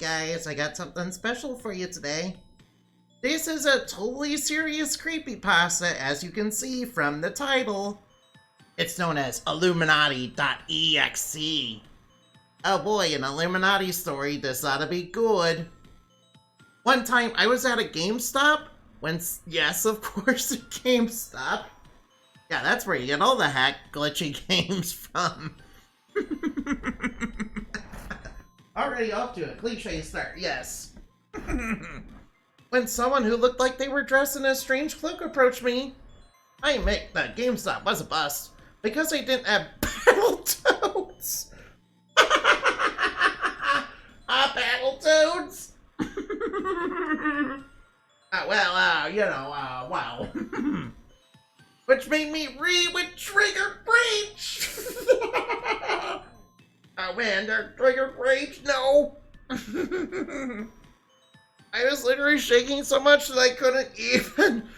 Guys, I got something special for you today. This is a totally serious creepypasta, as you can see from the title. It's known as Illuminati.EXE. Oh boy, an Illuminati story. This ought to be good. One time, I was at a GameStop. Yes, of course, a GameStop. Yeah, that's where you get all the hack glitchy games from. Already off to a cliche start, yes. When someone who looked like they were dressed in a strange cloak approached me, I admit that GameStop was a bust because they didn't have Battletoads. Battletoads? Wow. Which made me read with trigger breach. Oh man, they're trigger breach, no. I was literally shaking so much that I couldn't even.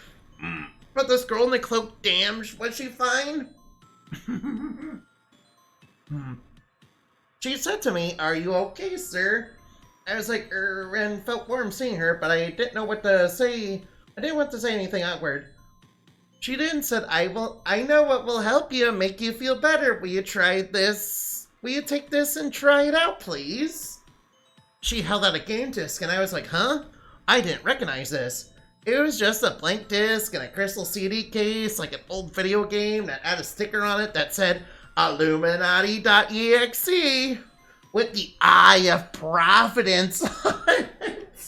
But this girl in the cloak, damn, was she fine? She said to me, "Are you okay, sir?" I was like, and felt warm seeing her, but I didn't know what to say. I didn't want to say anything awkward. She then said, I know what will help you, make you feel better. Will you try this? Will you take this and try it out, please? She held out a game disc, and I was like, huh? I didn't recognize this. It was just a blank disc and a crystal CD case, like an old video game that had a sticker on it that said, Illuminati.EXE, with the Eye of Providence on it.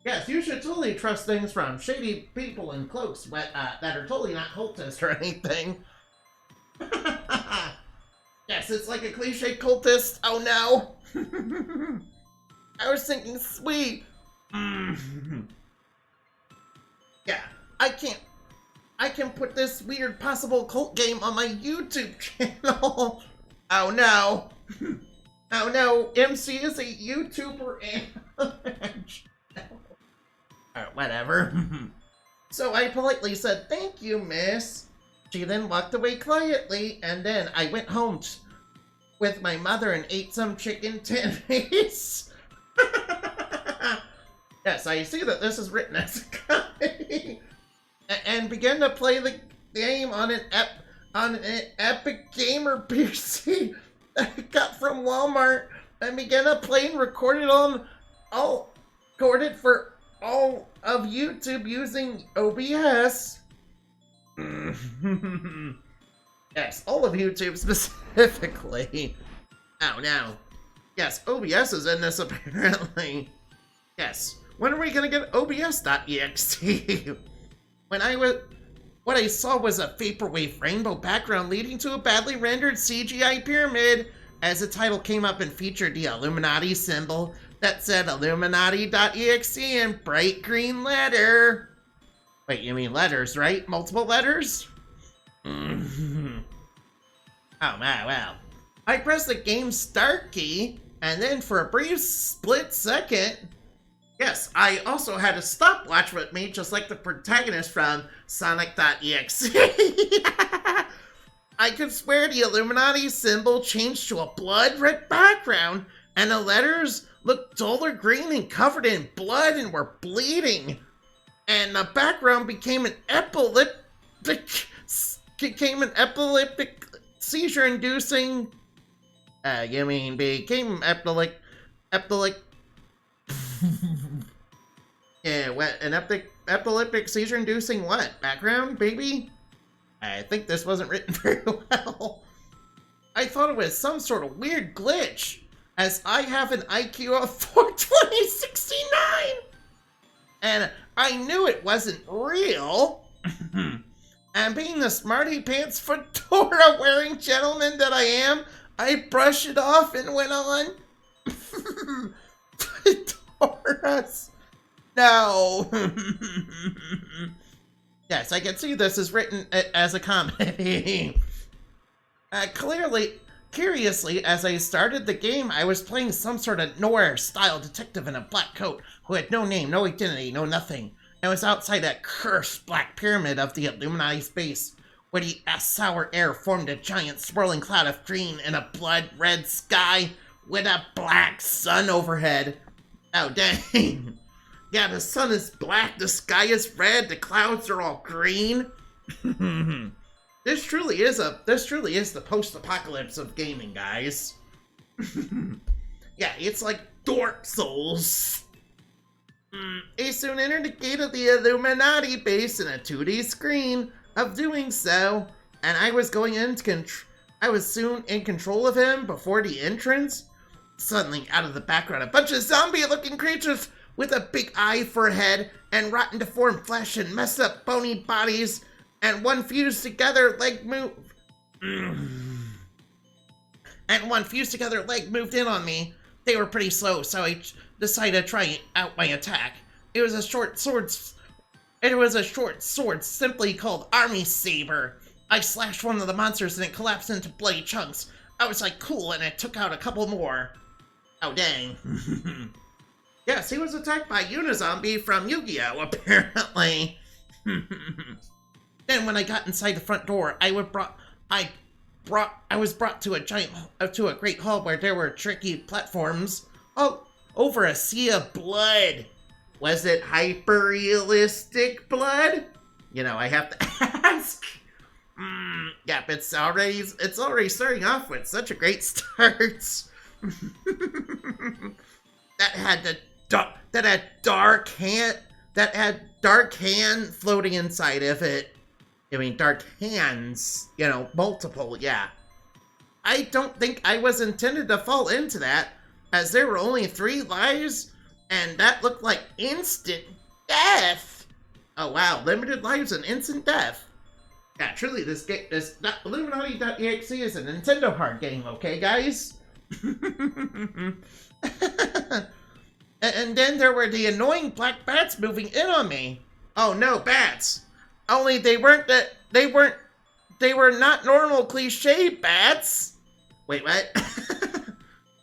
Yes, you should totally trust things from shady people in cloaks that are totally not cultists or anything. Yes, it's like a cliche cultist. Oh no. I was thinking sweet. Yeah, I can put this weird possible cult game on my YouTube channel. Oh no. Oh no, MC is a YouTuber and whatever. So I politely said, "Thank you, miss." She then walked away quietly, and then I went home with my mother and ate some chicken tendies. Yes, I see that this is written as a comedy. And began to play the game on an Epic Gamer PC that I got from Walmart. And began to play and record it for all of YouTube using OBS. Yes, all of YouTube specifically. Oh no. Yes, OBS is in this apparently. Yes. When are we gonna get OBS.exe? What I saw was a vaporwave rainbow background leading to a badly rendered CGI pyramid as the title came up and featured the Illuminati symbol that said Illuminati.exe in bright green letter. Wait, you mean letters, right? Multiple letters? Oh, wow. I pressed the game start key, and then for a brief split second, yes, I also had a stopwatch with me, just like the protagonist from Sonic.exe. I could swear the Illuminati symbol changed to a blood red background, and the letters looked duller green and covered in blood and were bleeding. And the background became an epileptic seizure-inducing. Became epileptic. Yeah, what, an epileptic seizure-inducing what? Background, baby? I think this wasn't written very well. I thought it was some sort of weird glitch, as I have an IQ of 42069, and I knew it wasn't real. And being the smarty pants fedora wearing gentleman that I am, I brushed it off and went on. Fedoras. No. Yes, I can see this is written as a comedy. Curiously, as I started the game, I was playing some sort of noir-style detective in a black coat who had no name, no identity, no nothing. I was outside that cursed black pyramid of the Illuminati space, where the sour air formed a giant swirling cloud of green in a blood-red sky with a black sun overhead. Oh, dang. Yeah, the sun is black, the sky is red, the clouds are all green. This truly is the post-apocalypse of gaming, guys. Yeah, it's like Dark Souls. I soon entered the gate of the Illuminati base in a 2D screen of doing so, and I was soon in control of him before the entrance. Suddenly, out of the background, a bunch of zombie-looking creatures with a big eye for a head and rotten deformed flesh and messed up bony bodies, and one fused together leg moved in on me. They were pretty slow, so I decided to try out my attack. It was a short sword simply called Army Saber. I slashed one of the monsters and it collapsed into bloody chunks. I was like, cool, and it took out a couple more. Oh, dang. Yes, he was attacked by Unizombie from Yu-Gi-Oh! Apparently. Then when I got inside the front door, I was brought to a great hall where there were tricky platforms over a sea of blood. Was it hyper-realistic blood? You know, I have to ask. Yep, it's already starting off with such a great start. that had dark hand floating inside of it. I mean, dark hands, you know, multiple, yeah. I don't think I was intended to fall into that, as there were only 3 lives, and that looked like instant death. Oh wow, limited lives and instant death. Yeah, truly, this Illuminati.EXE is a Nintendo card game, okay, guys? And then there were the annoying black bats moving in on me. Oh no, bats. Only they were not normal cliche bats. Wait, what?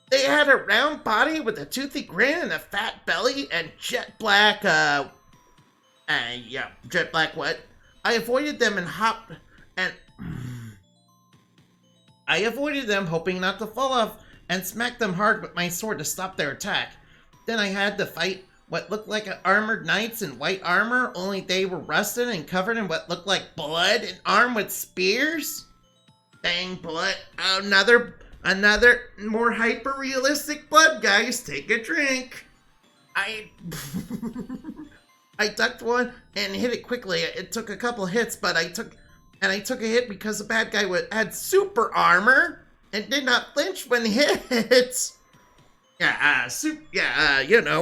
They had a round body with a toothy grin and a fat belly and jet black, jet black what? I avoided them hoping not to fall off and smacked them hard with my sword to stop their attack. Then I had to fight what looked like armored knights in white armor, only they were rusted and covered in what looked like blood and armed with spears. Dang, blood. Another more hyper-realistic blood, guys. Take a drink. I ducked one and hit it quickly. It took a couple hits, but I took a hit because the bad guy had super armor and did not flinch when hit.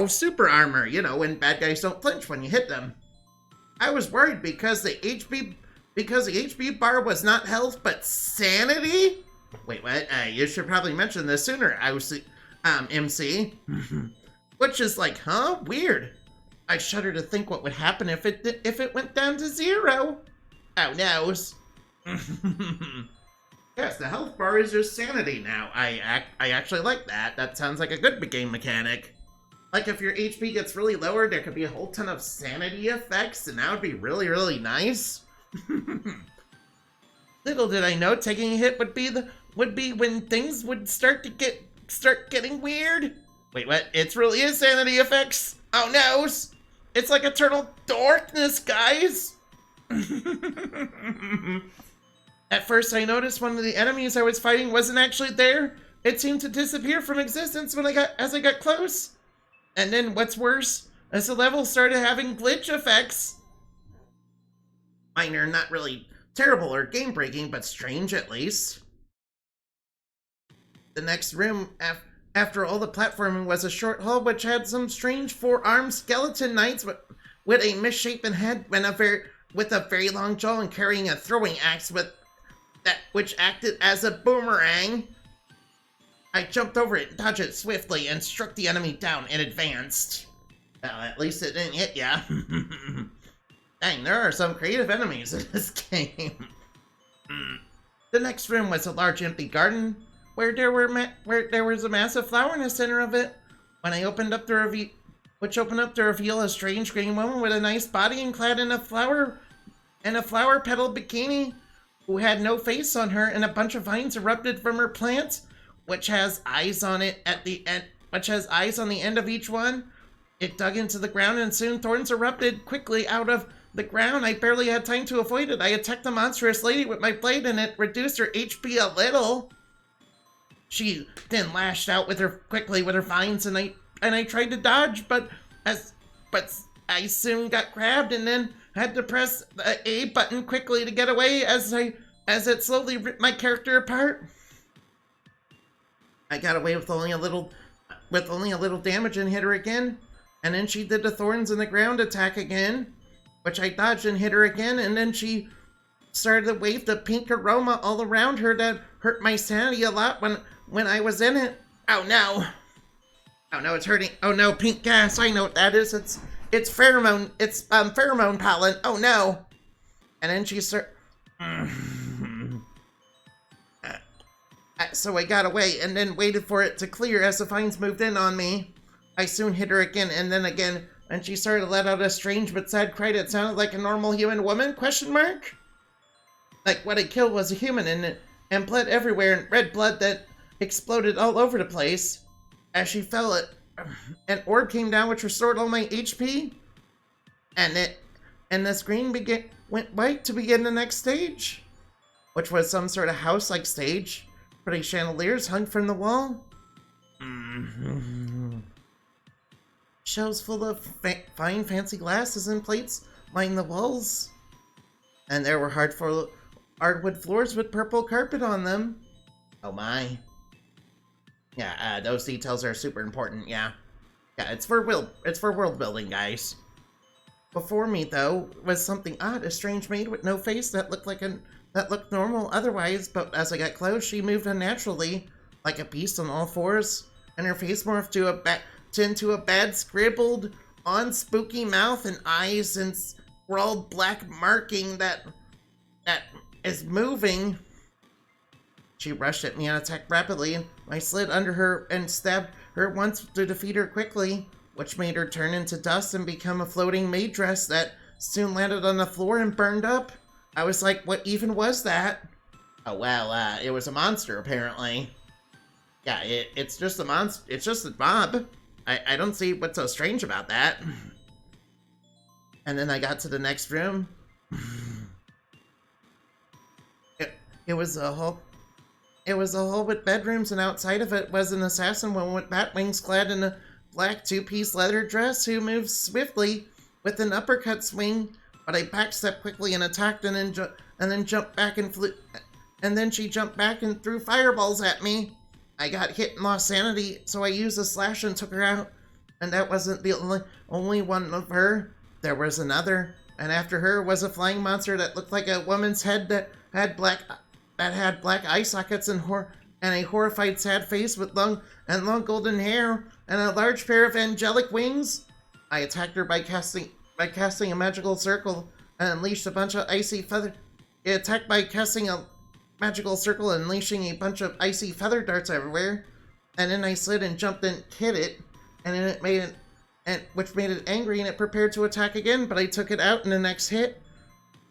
Super armor, when bad guys don't flinch when you hit them. I was worried because the HP bar was not health, but sanity? Wait, what? You should probably mention this sooner, MC. Which is like, huh? Weird. I shudder to think what would happen if it went down to 0. Oh, no. Yes, the health bar is your sanity now. I actually like that. That sounds like a good game mechanic. Like if your HP gets really lowered, there could be a whole ton of sanity effects, and that would be really, really nice. Little did I know taking a hit would be when things would start getting weird. Wait, what? It really is sanity effects? Oh no! It's like eternal darkness, guys! At first, I noticed one of the enemies I was fighting wasn't actually there. It seemed to disappear from existence as I got close. And then, what's worse, as the level started having glitch effects. Mine are not really terrible or game-breaking, but strange at least. The next room, after all the platforming, was a short hall which had some strange 4-armed skeleton knights with a misshapen head and with a very long jaw and carrying a throwing axe which acted as a boomerang. I jumped over it, dodged it swiftly, and struck the enemy down and advanced. Well, at least it didn't hit ya. Dang, there are some creative enemies in this game. The next room was a large empty garden where there was a massive flower in the center of it. When I opened up to reveal a strange green woman with a nice body and clad in a flower petal bikini, who had no face on her, and a bunch of vines erupted from her plants, which has eyes on it at the end, which has eyes on the end of each one. It dug into the ground and soon thorns erupted quickly out of the ground. I barely had time to avoid it. I attacked the monstrous lady with my blade and it reduced her HP a little. She then lashed out with her vines and I tried to dodge, but I soon got grabbed and then had to press the A button quickly to get away as it slowly ripped my character apart. I got away with only a little damage and hit her again. And then she did the thorns in the ground attack again, which I dodged and hit her again, and then she started to wave the pink aroma all around her that hurt my sanity a lot when I was in it. Oh no. Oh no, it's hurting. Oh no, pink gas. I know what that is. It's pheromone. It's pheromone pollen. Oh no. And then she so I got away and then waited for it to clear as the vines moved in on me. I soon hit her again and then again, and she started to let out a strange but sad cry that sounded like a normal human woman, ? Like what it killed was a human and bled everywhere and red blood that exploded all over the place. As she fell, an orb came down which restored all my HP, and the screen went white to begin the next stage, which was some sort of house-like stage. Pretty chandeliers hung from the wall. Shelves full of fine fancy glasses and plates lined the walls. And there were hardwood floors with purple carpet on them. Oh my. Yeah, those details are super important, yeah. Yeah, it's for world building, guys. Before me, though, was something odd, a strange maid with no face that looked normal otherwise, but as I got close, she moved unnaturally, like a beast on all fours, and her face morphed into a bad scribbled on spooky mouth and eyes and scrawled black marking that is moving. She rushed at me and attacked rapidly, and I slid under her and stabbed her once to defeat her quickly, which made her turn into dust and become a floating maid dress that soon landed on the floor and burned up. I was like, what even was that? Oh well, it was a monster apparently. Yeah, it's just a monster. It's just a mob. I don't see what's so strange about that. And then I got to the next room. It was a hall. It was a hall with bedrooms, and outside of it was an assassin woman with bat wings clad in a black two-piece leather dress who moved swiftly with an uppercut swing. But I backstepped quickly and attacked, and then jumped back and flew. And then she jumped back and threw fireballs at me. I got hit and lost sanity, so I used a slash and took her out. And that wasn't the only one of her. There was another, and after her was a flying monster that looked like a woman's head that had black eye sockets and a horrified sad face with long golden hair and a large pair of angelic wings. I attacked her by casting a magical circle and unleashed a bunch of icy feather. It attacked by casting a magical circle and unleashing a bunch of icy feather darts everywhere. And then I slid and jumped and hit it, and then which made it angry, and it prepared to attack again, but I took it out in the next hit.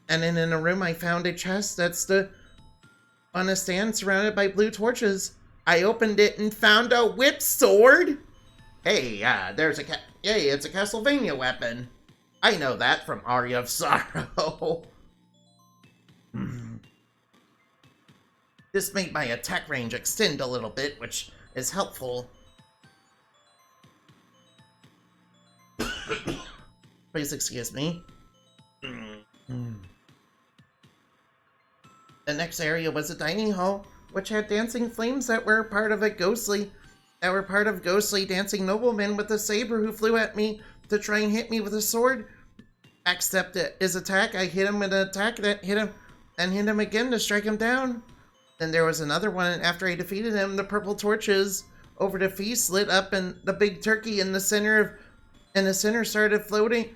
And then in a room I found a chest that stood on a stand surrounded by blue torches. I opened it and found a whip sword. Hey, it's a Castlevania weapon. I know that from Aria of Sorrow. This made my attack range extend a little bit, which is helpful. Please excuse me. The next area was a dining hall, which had dancing flames that were part of ghostly dancing noblemen with a saber who flew at me to try and hit me with a sword. Backstepped his attack. I hit him with an attack that hit him, and hit him again to strike him down. Then there was another one, and after I defeated him, the purple torches over the feast lit up, and the big turkey in the center started floating,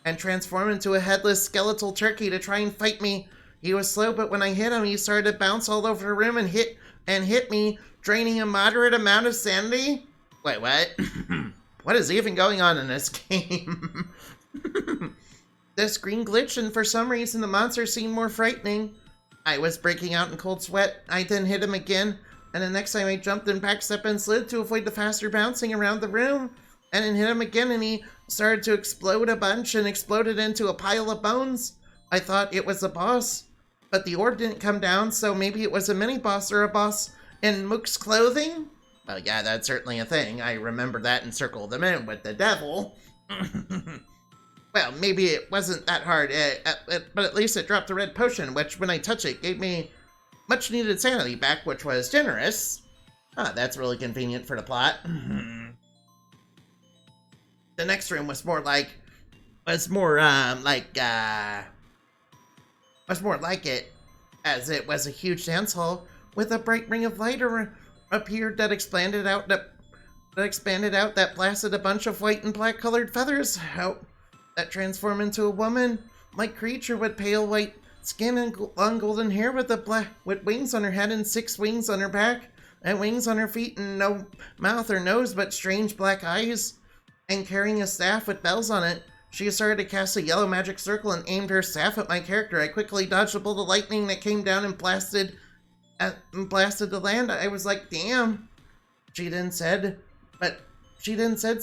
and transformed into a headless skeletal turkey to try and fight me. He was slow, but when I hit him, he started to bounce all over the room and hit me, draining a moderate amount of sanity. Wait, what? What is even going on in this game? The screen glitched, and for some reason the monster seemed more frightening. I was breaking out in cold sweat. I then hit him again, and the next time I jumped and backstep and slid to avoid the faster bouncing around the room, and then hit him again, and he started to explode a bunch and exploded into a pile of bones. I thought it was a boss, but the orb didn't come down, so maybe it was a mini-boss or a boss in Mook's clothing? Well, yeah, that's certainly a thing. I remember that in Circle of the Moon with the devil. Well, maybe it wasn't that hard, but at least it dropped a red potion, which when I touched it gave me much needed sanity back, which was generous. Ah, that's really convenient for the plot. The next room was more like it, as it was a huge dance hall with a bright ring of light appeared that expanded out that blasted a bunch of white and black colored feathers out that transformed into a woman-like creature with pale white skin and long golden hair with wings on her head and 6 wings on her back and wings on her feet and no mouth or nose but strange black eyes, and carrying a staff with bells on it. She started to cast a yellow magic circle and aimed her staff at my character. I quickly dodged a bolt of lightning that came down and blasted the land. I was like, damn. She then said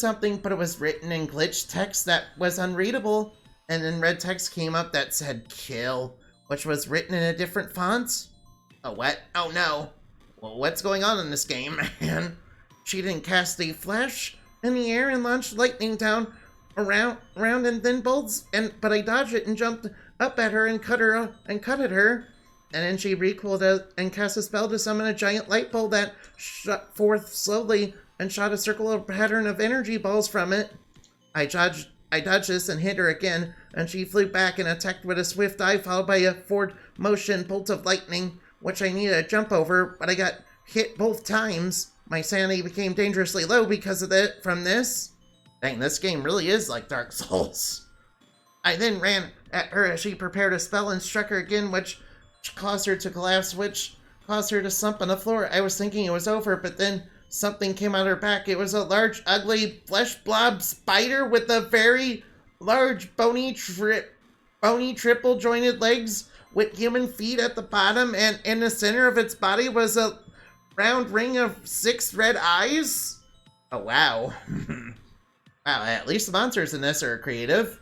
something, but it was written in glitched text that was unreadable. And then red text came up that said kill, which was written in a different font. Oh, what? Oh, no. Well, what's going on in this game, man? She didn't cast a flash in the air and launched lightning down around and then bolts, but I dodged it and jumped up at her and cut at her. And then she recoiled and cast a spell to summon a giant light bulb that shot forth slowly and shot a circular pattern of energy balls from it. I dodged this and hit her again, and she flew back and attacked with a swift dive followed by a forward motion bolt of lightning, which I needed to jump over, but I got hit both times. My sanity became dangerously low because of it from this. Dang, this game really is like Dark Souls. I then ran at her as she prepared a spell and struck her again, which caused her to collapse, which caused her to slump on the floor. I was thinking it was over, but then something came out of her back. It was a large, ugly, flesh blob spider with a very large, bony, triple-jointed legs with human feet at the bottom, and in the center of its body was a round ring of 6 red eyes. Oh, wow. Wow, at least the monsters in this are creative.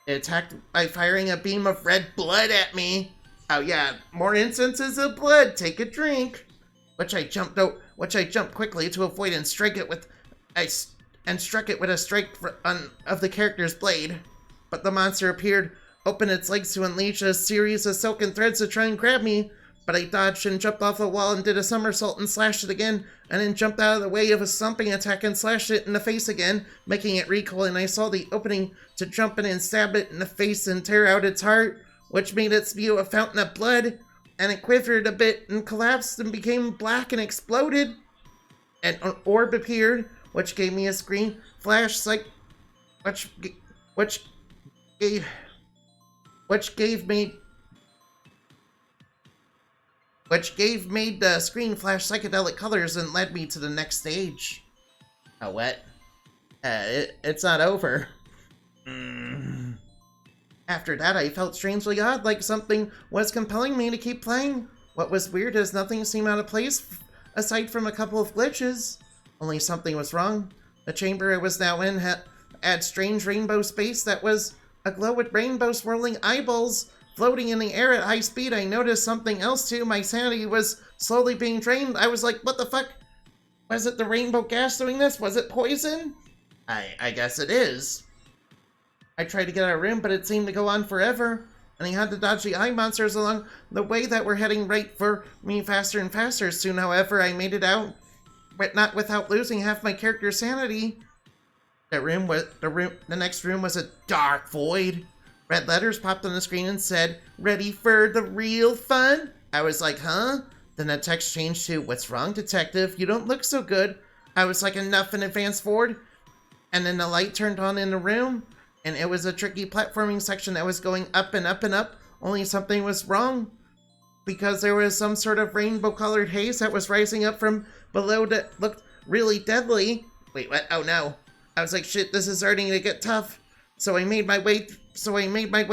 It attacked by firing a beam of red blood at me. Oh yeah, more instances of blood. Take a drink. Which I jumped quickly to avoid and struck it with a strike of the character's blade. But the monster appeared, opened its legs to unleash a series of silken threads to try and grab me. But I dodged and jumped off the wall and did a somersault and slashed it again, and then jumped out of the way of a slumping attack and slashed it in the face again, making it recoil, and I saw the opening to jump in and stab it in the face and tear out its heart, which made it spew a fountain of blood, and it quivered a bit and collapsed and became black and exploded. And an orb appeared, which gave me a screen flash which made the screen flash psychedelic colors and led me to the next stage. Oh, what? It's not over. After that, I felt strangely odd, like something was compelling me to keep playing. What was weird is nothing seemed out of place, aside from a couple of glitches. Only something was wrong. The chamber I was now in had strange rainbow space that was aglow with rainbow swirling eyeballs floating in the air at high speed. I noticed something else too. My sanity was slowly being drained. I was like, what the fuck? Was it the rainbow gas doing this? Was it poison? I guess it is. I tried to get out of the room, but it seemed to go on forever. And I had to dodge the eye monsters along the way that were heading right for me faster and faster. Soon, however, I made it out, but not without losing half my character's sanity. The next room was a dark void. Red letters popped on the screen and said, "Ready for the real fun?" I was like, huh? Then the text changed to, "What's wrong, detective? You don't look so good." I was like, enough, and advanced forward. And then the light turned on in the room, and it was a tricky platforming section that was going up and up and up, only something was wrong. Because there was some sort of rainbow-colored haze that was rising up from below that looked really deadly. Wait, what? Oh no. I was like, shit, this is starting to get tough. So I made my way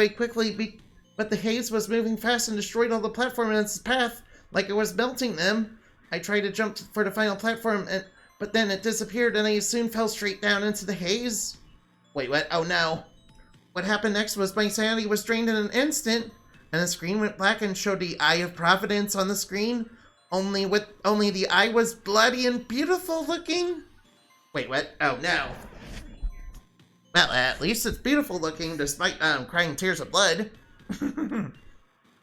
quickly but the haze was moving fast and destroyed all the platform in its path, like it was melting them. I tried to jump for the final platform, but then it disappeared and I soon fell straight down into the haze. Wait, what? Oh no. What happened next was my sanity was drained in an instant, and the screen went black and showed the Eye of Providence on the screen, only the eye was bloody and beautiful looking. Wait, what? Oh no. Well, at least it's beautiful looking despite crying tears of blood. And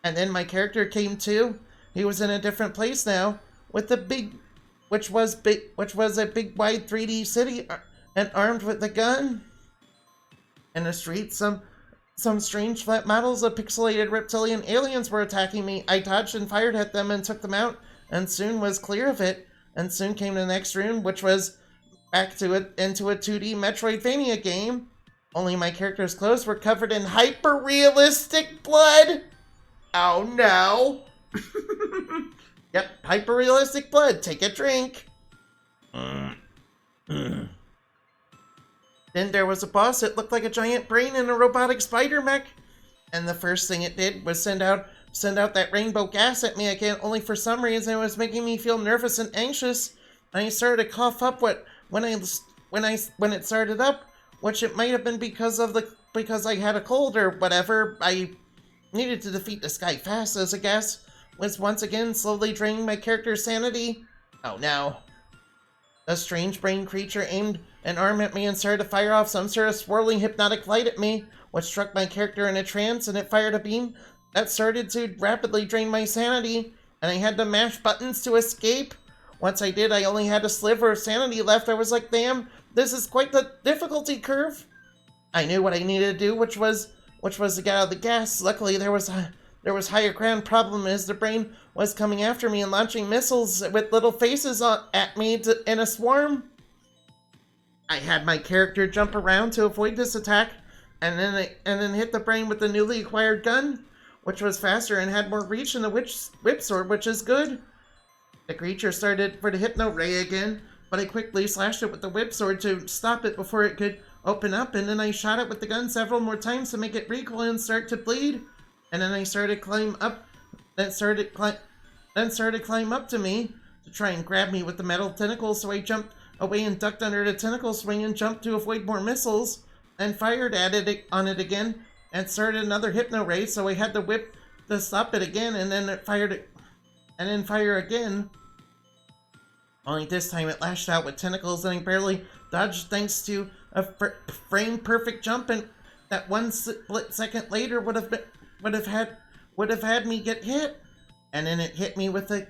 then my character came to. He was in a different place now, with a which was a big wide 3D city, and armed with a gun. In the street, some strange flat models of pixelated reptilian aliens were attacking me. I dodged and fired at them and took them out, and soon was clear of it. And soon came the next room, which was back to it into a 2D Metroidvania game. Only my character's clothes were covered in hyper-realistic blood. Oh no. Yep, hyper-realistic blood. Take a drink. Then there was a boss that looked like a giant brain in a robotic spider mech. And the first thing it did was send out that rainbow gas at me again, only for some reason it was making me feel nervous and anxious. And I started to cough up when it started up, which it might have been because I had a cold or whatever. I needed to defeat this guy fast, as the gas was once again slowly draining my character's sanity. Oh no. A strange brain creature aimed an arm at me and started to fire off some sort of swirling hypnotic light at me, which struck my character in a trance, and it fired a beam that started to rapidly drain my sanity, and I had to mash buttons to escape. Once I did, I only had a sliver of sanity left. I was like, damn, this is quite the difficulty curve. I knew what I needed to do, which was to get out of the gas. Luckily, there was higher ground. Problem is, the brain was coming after me and launching missiles with little faces at me in a swarm. I had my character jump around to avoid this attack, and then hit the brain with the newly acquired gun, which was faster and had more reach than the whip sword, which is good. The creature started for the hypno ray again, but I quickly slashed it with the whip sword to stop it before it could open up, and then I shot it with the gun several more times to make it recoil and start to bleed. And then I started climb up, then started climb up to me to try and grab me with the metal tentacles. So I jumped away and ducked under the tentacle swing and jumped to avoid more missiles, and fired at it on it again and started another hypno ray. So I had to whip to stop it again, and then it fired it, and then fire again. Only this time it lashed out with tentacles, and I barely dodged thanks to a frame perfect jump, and that 1 split second later would have had me get hit. And then it hit me with the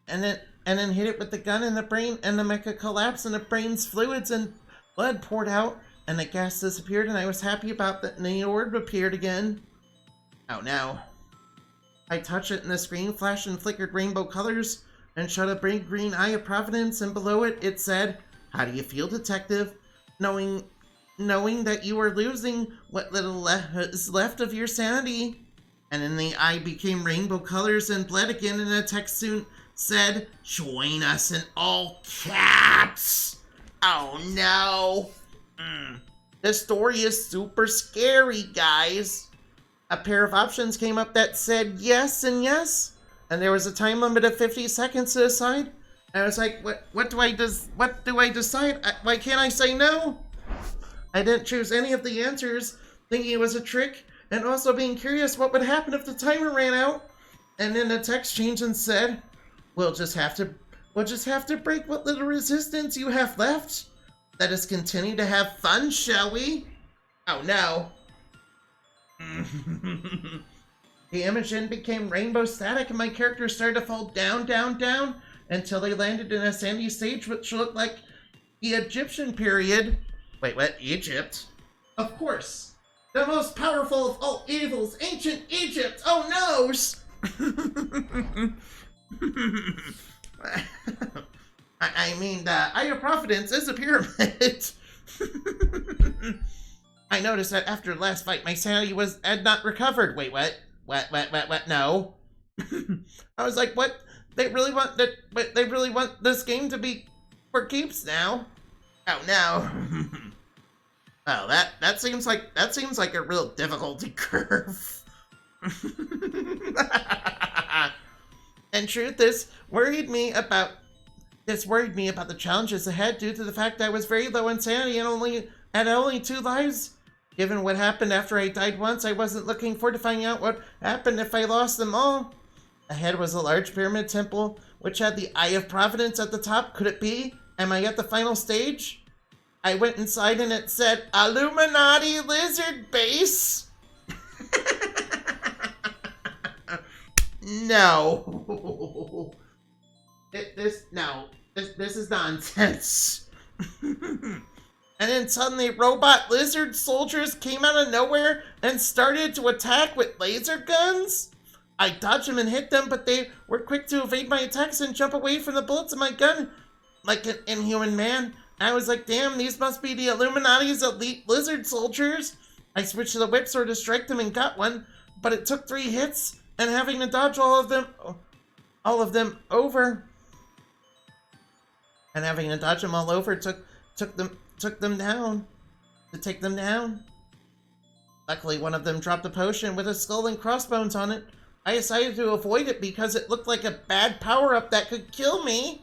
and then hit it with the gun in the brain, and the mecha collapsed, and the brain's fluids and blood poured out, and the gas disappeared, and I was happy about that, and the orb appeared again. Oh no. I touched it, and the screen flashed and flickered rainbow colors and showed a big green eye of providence, and below it, it said, "How do you feel, detective? Knowing that you are losing what little is left of your sanity." And then the eye became rainbow colors and bled again, and the text soon said, "Join us," in all caps. Oh no. The story is super scary, guys. A pair of options came up that said yes and yes, and there was a time limit of 50 seconds to decide. I was like, what do I decide? Why can't I say no? I didn't choose any of the answers, thinking it was a trick, and also being curious what would happen if the timer ran out. And then the text changed and said, we'll just have to break what little resistance you have left. Let us continue to have fun, shall we? Oh no. The image then became rainbow static, and my character started to fall down, down, down, until they landed in a sandy stage which looked like the Egyptian period. Wait, what? Egypt? Of course. The most powerful of all evils, ancient Egypt! Oh no! I mean, the Eye of Providence is a pyramid. I noticed that after the last fight, my sanity had not recovered. Wait, what? What? No. I was like, what? They really want this game to be for keeps now. Oh no. Oh, that seems like a real difficulty curve. And truth, this worried me about the challenges ahead due to the fact that I was very low in sanity and had only 2 lives. Given what happened after I died once, I wasn't looking forward to finding out what happened if I lost them all. Ahead was a large pyramid temple, which had the Eye of Providence at the top. Could it be? Am I at the final stage? I went inside and it said, Illuminati Lizard Base. No. This is nonsense. And then suddenly robot lizard soldiers came out of nowhere and started to attack with laser guns. I dodged them and hit them, but they were quick to evade my attacks and jump away from the bullets of my gun like an inhuman man. I was like, damn, these must be the Illuminati's elite lizard soldiers. I switched to the whip sword to strike them and got one, but it took 3 hits, and having to dodge all of them over. And having to dodge them all over took them down. To take them down. Luckily, one of them dropped a potion with a skull and crossbones on it. I decided to avoid it because it looked like a bad power-up that could kill me.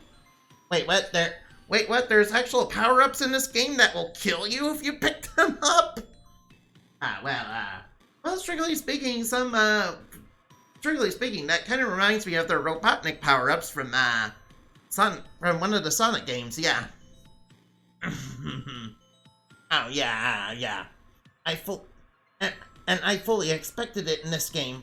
Wait, what? There's actual power-ups in this game that will kill you if you pick them up? Well, strictly speaking, that kind of reminds me of the Robotnik power-ups from one of the Sonic games, yeah. Oh, yeah. I fully expected it in this game.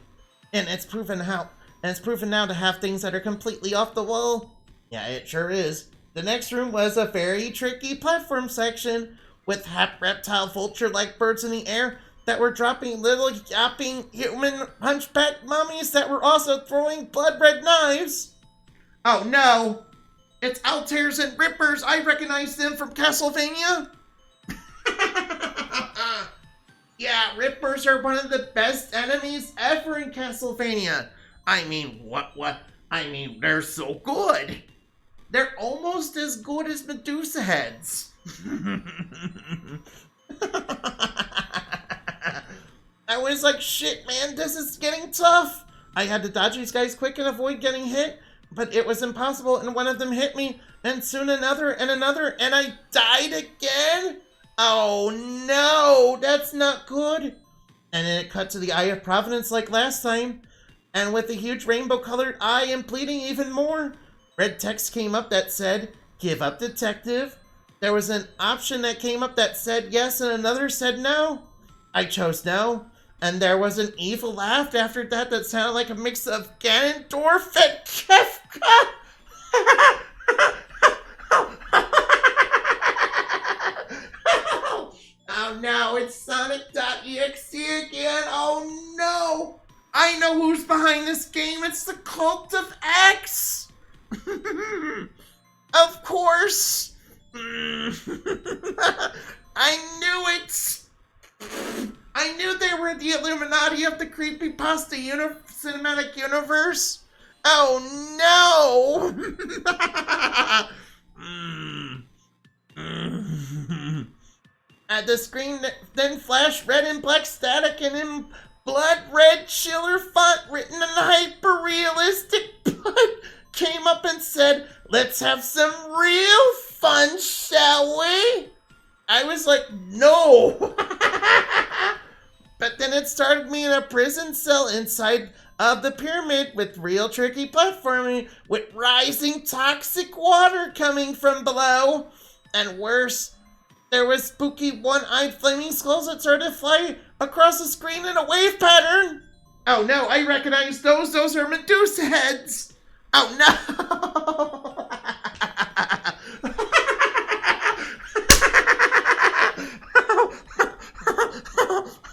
And it's proven now to have things that are completely off the wall. Yeah, it sure is. The next room was a very tricky platform section with half reptile vulture-like birds in the air that were dropping little yapping human hunchback mummies that were also throwing blood red knives. Oh no! It's Altairs and Rippers! I recognize them from Castlevania! Yeah, Rippers are one of the best enemies ever in Castlevania. I mean, I mean, they're so good. They're almost as good as Medusa heads. I was like, shit, man, this is getting tough. I had to dodge these guys quick and avoid getting hit, but it was impossible, and one of them hit me, and soon another, and I died again? Oh no, that's not good. And then it cut to the Eye of Providence like last time, and with a huge rainbow-colored eye and bleeding even more. Red text came up that said, give up detective. There was an option that came up that said yes and another said no. I chose no. And there was an evil laugh after that sounded like a mix of Ganondorf and Kefka. Oh no, it's Sonic.EXE again. Oh no. I know who's behind this game. It's the Cult of X. Of course. I knew it. I knew they were the Illuminati of the Creepypasta cinematic universe. Oh no! The screen then flashed red and black static and in blood red chiller font written in hyper-realistic blood came up and said, let's have some real fun, shall we? I was like, no! But then it started me in a prison cell inside of the pyramid with real tricky platforming with rising toxic water coming from below. And worse, there was spooky one-eyed flaming skulls that started to fly across the screen in a wave pattern. Oh no, I recognize those. Those are Medusa heads. Oh no!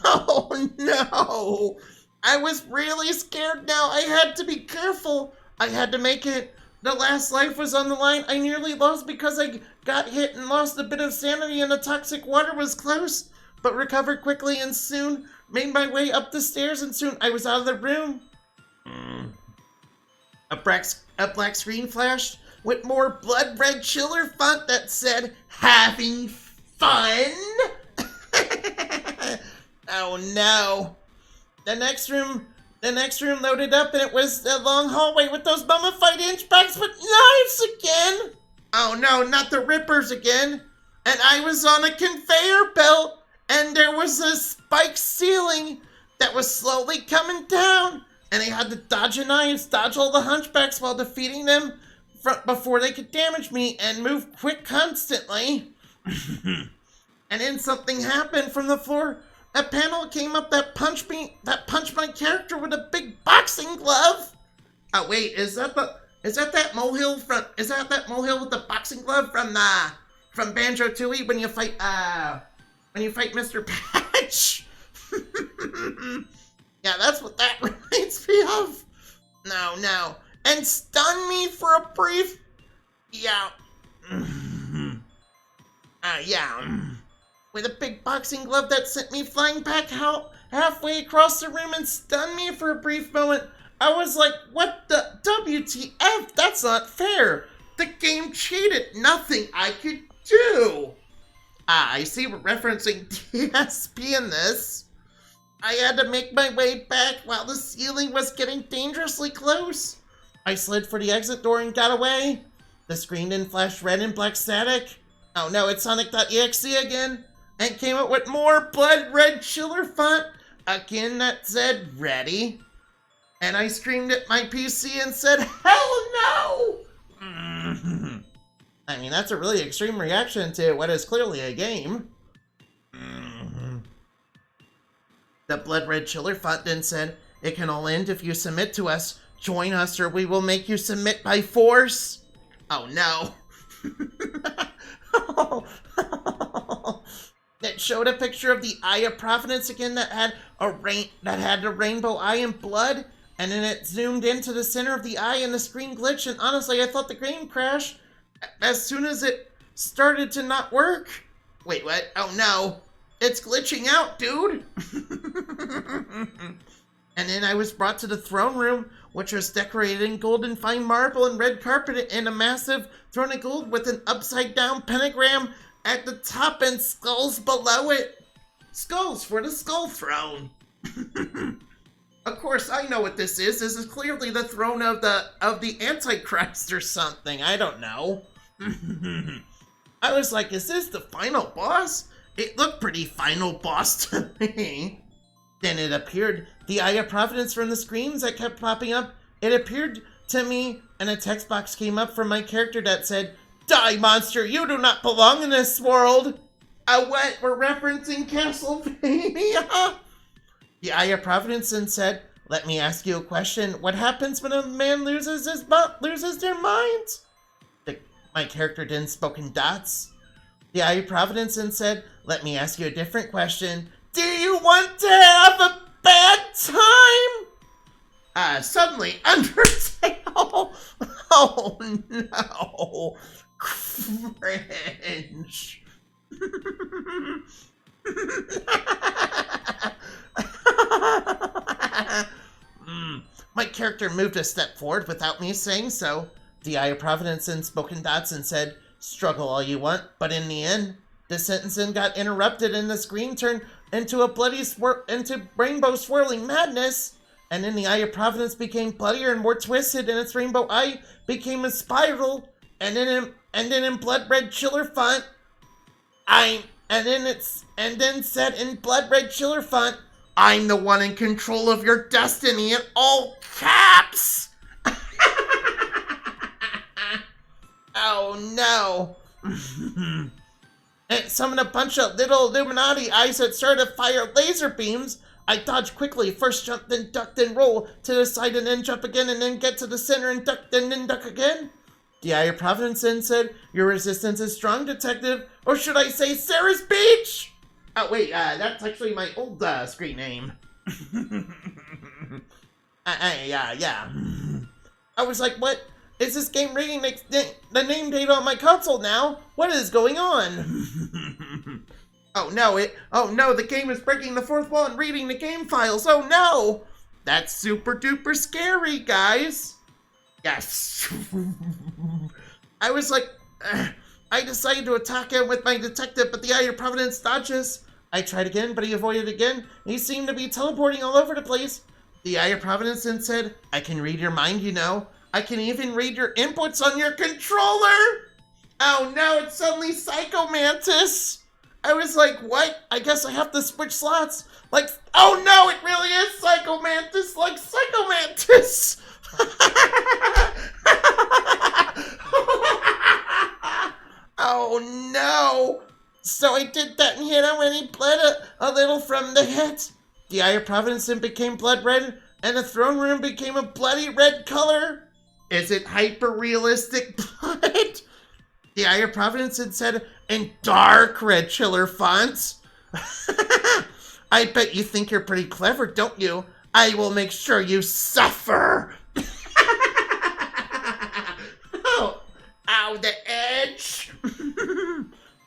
Oh no! I was really scared now. I had to be careful. I had to make it. The last life was on the line. I nearly lost because I got hit and lost a bit of sanity and the toxic water was close, but recovered quickly and soon made my way up the stairs and soon I was out of the room. A black screen flashed with more blood red chiller font that said, having fun? Oh no. The next room The next room loaded up and it was a long hallway with those mummified inchbacks with knives again. Oh no, not the Rippers again. And I was on a conveyor belt and there was a spiked ceiling that was slowly coming down. And I had to dodge the knives, dodge all the hunchbacks while defeating them before they could damage me and move quick constantly. And then something happened from the floor. A panel came up that punched my character with a big boxing glove. Oh wait, is that that molehill with the boxing glove from Banjo-Tooie when you fight Mr. Patch? Yeah, that's what that reminds me of. No. And stun me for a brief... Yeah. With a big boxing glove that sent me flying back halfway across the room and stunned me for a brief moment. I was like, what the WTF? That's not fair. The game cheated. Nothing I could do. I see we're referencing TSP in this. I had to make my way back while the ceiling was getting dangerously close. I slid for the exit door and got away. The screen didn't flash red and black static. Oh no, it's Sonic.exe again. And came up with more blood red chiller font again that said ready. And I screamed at my PC and said, hell no! I mean, that's a really extreme reaction to what is clearly a game. The blood red chiller font then said, it can all end if you submit to us. Join us or we will make you submit by force. Oh no. It showed a picture of the Eye of Providence again that had a rainbow eye and blood, and then it zoomed into the center of the eye and the screen glitched, and honestly I thought the game crashed as soon as it started to not work. Wait, what? Oh no. It's glitching out, dude. And then I was brought to the throne room, which was decorated in gold and fine marble and red carpet and a massive throne of gold with an upside down pentagram at the top and skulls below it. Skulls for the skull throne. Of course, I know what this is. This is clearly the throne of the Antichrist or something. I don't know. I was like, is this the final boss? It looked pretty final boss to me. Then it appeared, the Eye of Providence from the screens that kept popping up. It appeared to me, and a text box came up from my character that said, die, monster, you do not belong in this world. What? We're referencing Castlevania? The Eye of Providence then said, let me ask you a question. What happens when a man loses their mind? My character didn't spoke in dots. The Eye of Providence then said, let me ask you a different question. Do you want to have a bad time? Suddenly, Undertale. Oh no. Cringe. My character moved a step forward without me saying so. The Eye of Providence then spoke in dots and said, struggle all you want, but in the end, the sentencing got interrupted and the screen turned into into rainbow swirling madness. And then the Eye of Providence became bloodier and more twisted, and its rainbow eye became a spiral. And then in blood red chiller font, and then said in blood red chiller font, I'm the one in control of your destiny in all caps. Oh no. It summoned a bunch of little Illuminati eyes that started to fire laser beams. I dodged quickly, first jump, then duck, then roll to the side, and then jump again, and then get to the center and duck, then duck again. The Eye of Providence then said, your resistance is strong, detective, or should I say Sarah's Beach? Oh wait, that's actually my old screen name. Yeah. I was like, what? Is this game reading the name data on my console now? What is going on? Oh no, the game is breaking the fourth wall and reading the game files. Oh no! That's super duper scary, guys. Yes. I was like, I decided to attack him with my detective, but the Eye of Providence dodges. I tried again, but he avoided again. He seemed to be teleporting all over the place. The Eye of Providence then said, I can read your mind, you know. I can even read your inputs on your controller. Oh no, it's suddenly Psycho Mantis. I was like, what? I guess I have to switch slots. Like, oh no, it really is Psycho Mantis, like Psycho Mantis. Oh no. So I did that and hit him and he bled a little from the head. The Eye of Providence then became blood red and the throne room became a bloody red color. Is it hyper-realistic blood? The Eye of Providence had said in dark red chiller fonts. I bet you think you're pretty clever, don't you? I will make sure you suffer. Oh, ow, the edge.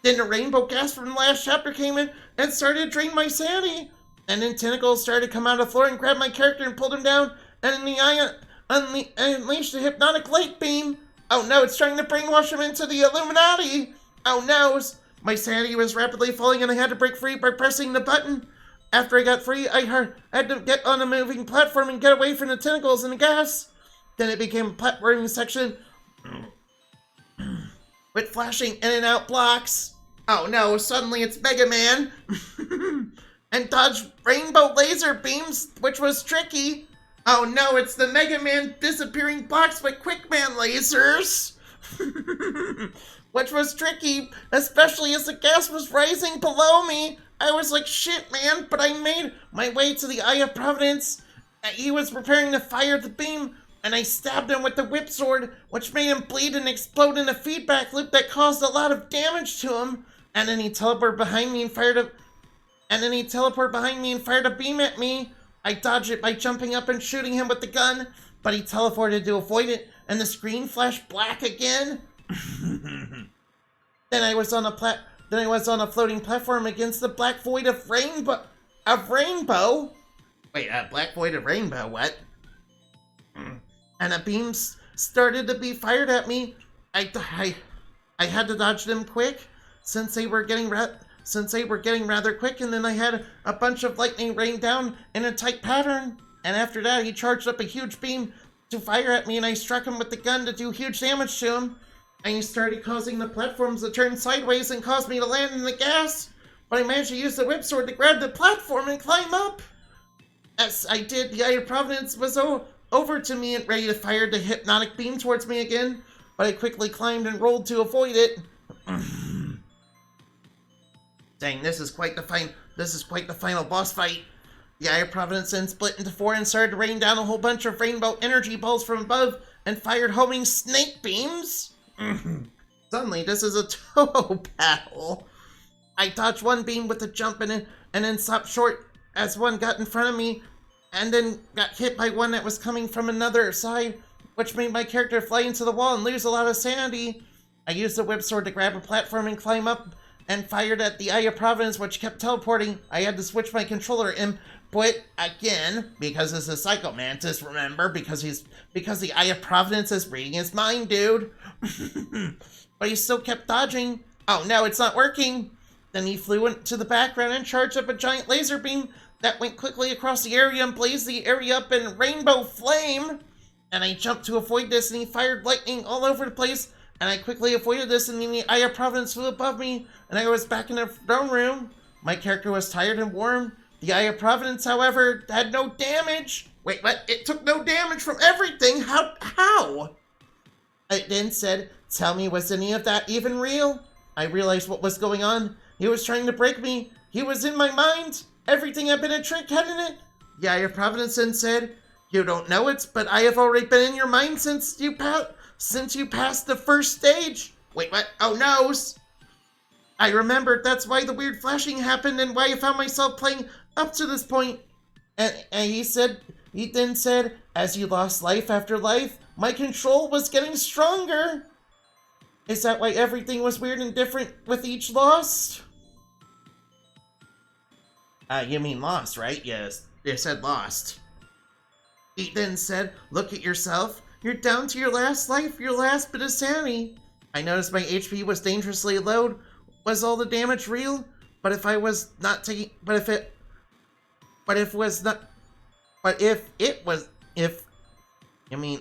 Then the rainbow gas from the last chapter came in and started to drain my sanity. And then tentacles started to come out of the floor and grab my character and pulled him down. And then the eye unleashed a hypnotic light beam. Oh no, it's trying to brainwash him into the Illuminati. Oh no, my sanity was rapidly falling and I had to break free by pressing the button. After I got free, I had to get on a moving platform and get away from the tentacles and the gas. Then it became a platforming section with flashing in and out blocks. Oh no, suddenly it's Mega Man. And dodged rainbow laser beams, which was tricky. Oh no, it's the Mega Man disappearing blocks with Quick Man lasers. Which was tricky, especially as the gas was rising below me. I was like, shit man, but I made my way to the Eye of Providence. He was preparing to fire the beam, and I stabbed him with the whip sword, which made him bleed and explode in a feedback loop that caused a lot of damage to him. And then he teleported behind me and fired a beam at me. I dodged it by jumping up and shooting him with the gun, but he teleported to avoid it, and the screen flashed black again. Then I was on a floating platform against the black void of rainbow. Wait, a black void of rainbow? What? And a beam started to be fired at me. I had to dodge them quick since they were getting rather quick, and then I had a bunch of lightning rain down in a tight pattern. And after that, he charged up a huge beam to fire at me, and I struck him with the gun to do huge damage to him. And he started causing the platforms to turn sideways and caused me to land in the gas. But I managed to use the whip sword to grab the platform and climb up. As I did, the Eye of Providence was over to me and ready to fire the hypnotic beam towards me again. But I quickly climbed and rolled to avoid it. Dang, this is quite the final boss fight. The Eye of Providence then split into four and started to rain down a whole bunch of rainbow energy balls from above and fired homing snake beams. Suddenly, this is a Toho battle. I dodged one beam with a jump and then stopped short as one got in front of me and then got hit by one that was coming from another side, which made my character fly into the wall and lose a lot of sanity. I used the whip sword to grab a platform and climb up and fired at the Eye of Providence, which kept teleporting. I had to switch my controller input again because this is Psycho Mantis, remember? Because the Eye of Providence is reading his mind, dude. But he still kept dodging. Oh no, it's not working. Then he flew into the background and charged up a giant laser beam that went quickly across the area and blazed the area up in rainbow flame. And I jumped to avoid this, and he fired lightning all over the place. And I quickly avoided this, and then the Eye of Providence flew above me, and I was back in the throne room. My character was tired and warm. The Eye of Providence, however, had no damage. Wait, what? It took no damage from everything? How? It then said, tell me, was any of that even real? I realized what was going on. He was trying to break me. He was in my mind. Everything had been a trick, hadn't it? The Eye of Providence then said, you don't know it, but I have already been in your mind since you passed the first stage. Wait, what? Oh no! I remembered. That's why the weird flashing happened and why I found myself playing up to this point. And he then said, as you lost life after life, my control was getting stronger. Is that why everything was weird and different with each loss? You mean lost, right? Yes, you said lost. He then said, look at yourself. You're down to your last life, your last bit of sanity. I noticed my HP was dangerously low. Was all the damage real? But if But if it was, if, I mean,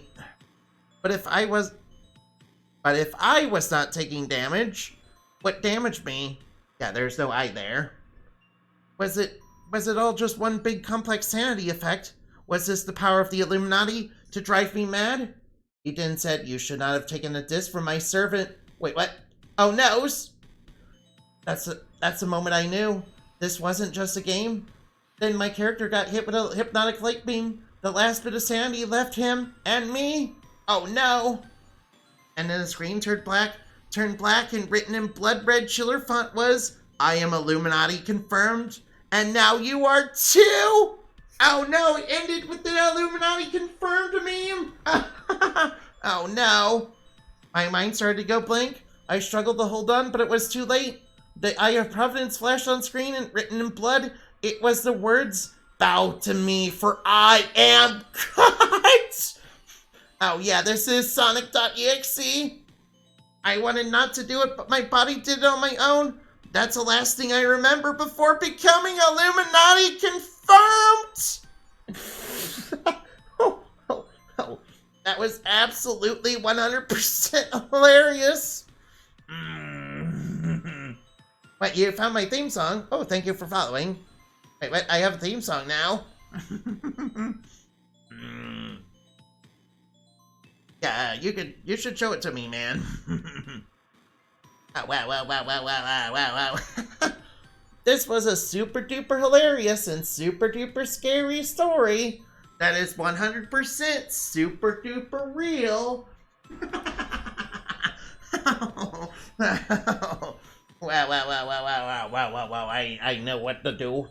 but if I was, but if I was not taking damage, what damaged me? Yeah, there's no I there. Was it all just one big complex sanity effect? Was this the power of the Illuminati to drive me mad? Eden said you should not have taken a disc from my servant. Wait, what? Oh, noes! That's the moment I knew. This wasn't just a game. Then my character got hit with a hypnotic light beam. The last bit of sanity left him and me. Oh no! And then the screen turned black, and written in blood red chiller font was, I am Illuminati confirmed, and now you are too! Oh no, it ended with the Illuminati confirmed meme! Oh no. My mind started to go blank. I struggled to hold on, but it was too late. The Eye of Providence flashed on screen and written in blood, it was the words, bow to me for I am God! Oh yeah, this is Sonic.exe. I wanted not to do it, but my body did it on my own. That's the last thing I remember before becoming Illuminati confirmed! Oh, that was absolutely 100% hilarious. Wait, you found my theme song? Oh, thank you for following. Wait, I have a theme song now. Yeah, you should show it to me, man. Oh, wow. This was a super duper hilarious and super duper scary story that is 100% super duper real. Wow. I know what to do.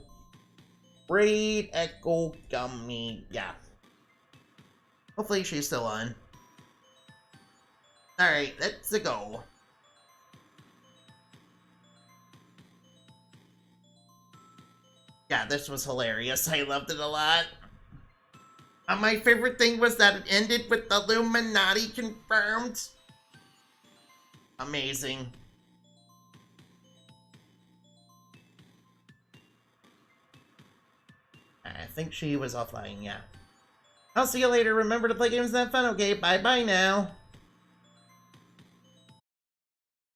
Braid Echo Gummy. Yeah. Hopefully she's still on. Alright, let's go. Yeah, this was hilarious. I loved it a lot. My favorite thing was that it ended with the Illuminati confirmed. Amazing. I think she was offline, yeah. I'll see you later. Remember to play games and have fun, okay? Bye-bye now.